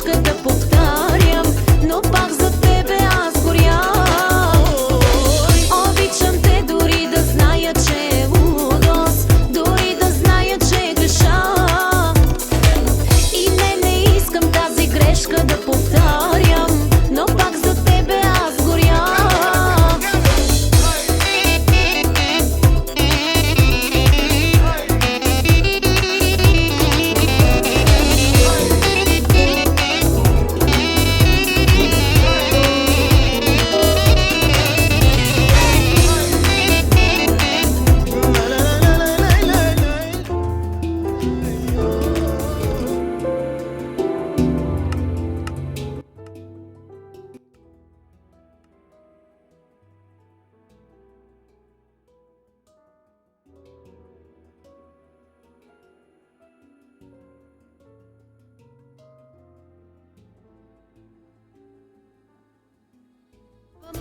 грешка да повтарям, но пак за тебе аз горя. Обичам те дори да зная, че е лудост, дори да зная, че е греша. И не искам тази грешка да повтарям, но пак за тебе аз горя.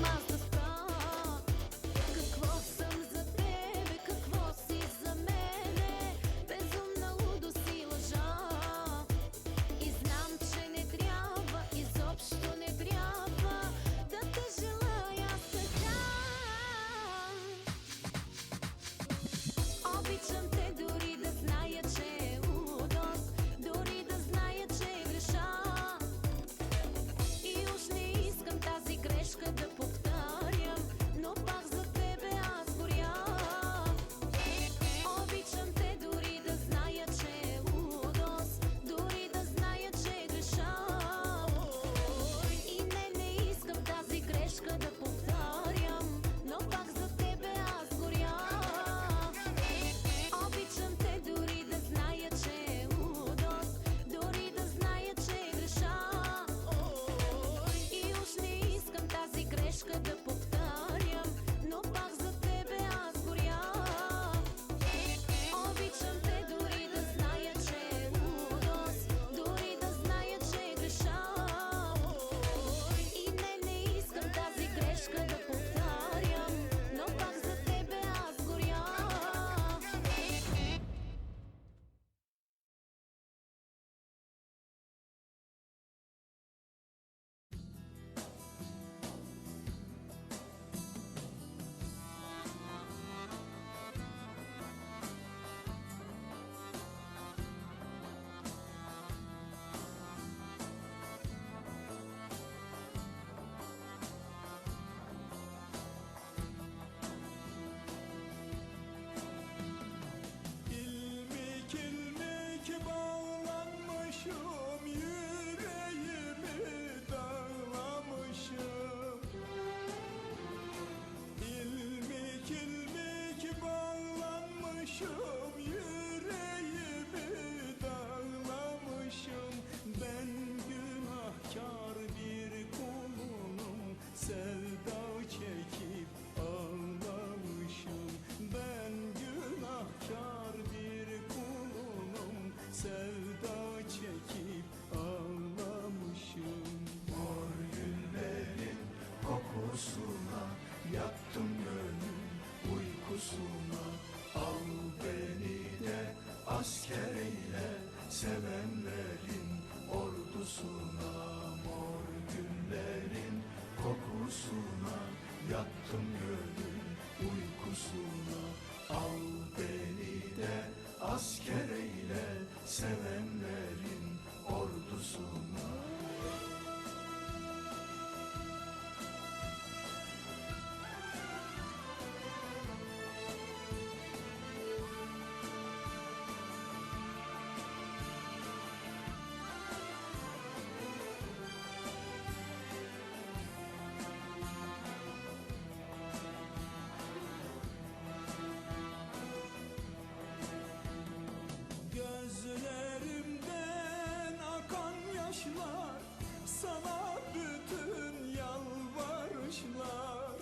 Аз да спра. Какво съм за тебе, какво си за мене? Безумна лудост и лъжа. И знам, че не трябва, изобщо не трябва да те желая така. Обичам те дори да зная, че е лудост, дори да зная, че е греша. И уж не искам тази грешка да повтарям, но пак за тебе аз горя. Обичам те дори да зная, че е лудост, дори да зная, че е греша. И не искам тази грешка да повтарям, но пак за тебе аз горя. Обичам те дори да зная, че е лудост, дори да зная, че е греша. И уж не искам тази грешка да повтарям, но пак за тебе аз горя. Обичам те дори да зная, че е лудост, дори да зная, че е греша. И не искам тази грешка да повтарям, но пак за тебе аз горя. İlmik ilmik bağlanmışım, yüreğimi dağlamışım. İlmik ilmik bağlanmışım, yüreğimi dağlamışım. Ben günahkar bir kulunum, sevda çekip ağlamışım. Ben günahkar bir kulunum, sevda çekip ağlamışım. Mor güllerin kokusuna yattım gönül uykusuna. Al beni de asker eyle sevenlerin ordusuna. Mor güllerin kokusuna yattım gönül uykusuna. Al beni de asker eyle sevenlerin ordusuna. Gözlerimden akan yaşlar, sana bütün yalvarışlar.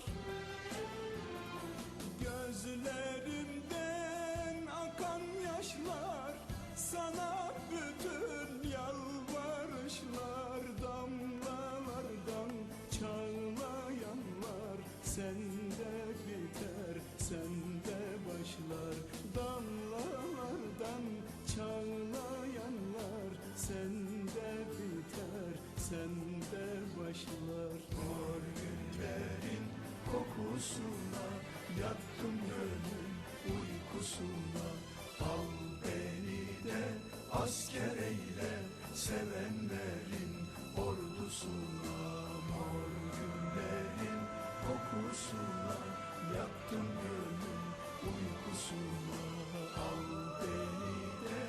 Gözlerimden akan yaşlar, sana bütün yalvarışlar. Damlalardan çağlayanlar sende biter, sende başlar. Damlalardan çağlayanlar sende biter, sende başlar. Mor günlerin kokusuna yattım gönül uykusuna. Al beni de asker eyle sevenlerin ordusuna. Mor günlerin kokusuna yattım gönül uykusuna. Al beni de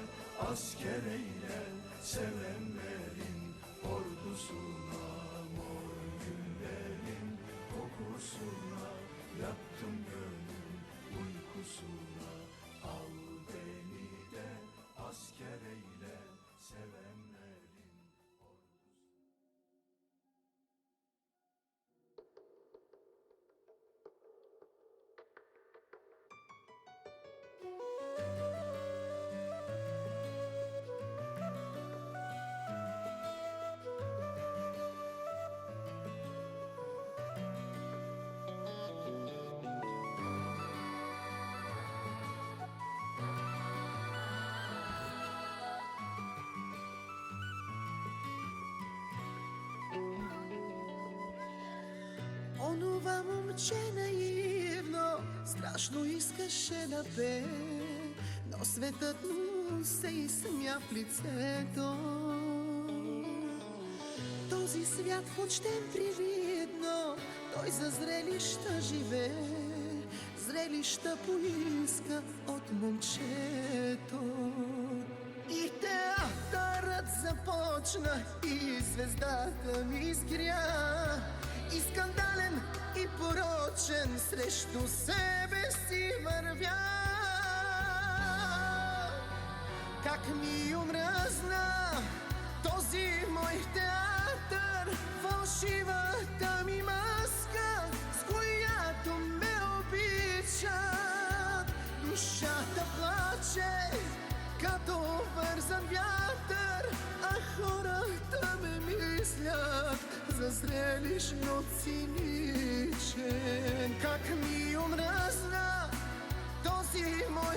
asker eyle sevenlerin ordusuna. Mor günlerin kokusuna yattım gönül uykusuna. Al beni de asker eyle sevenlerin ordusuna. Онова момче наивно страшно искаше да пее, но светът му се изсмя в лицето. Този свят почтен привидно, той за зрелища живее, зрелища поиска от момчето. И театърът започна, и звездата ми изгря, и скандален, и порочен срещу себе си вървя. Как ми омръзна този мой театър, фалшивата ми маска, с която ме обичат. Душата плаче като вързан вятър, а хората ме мислят за зрелищно циничен. Как ми омръзна този мой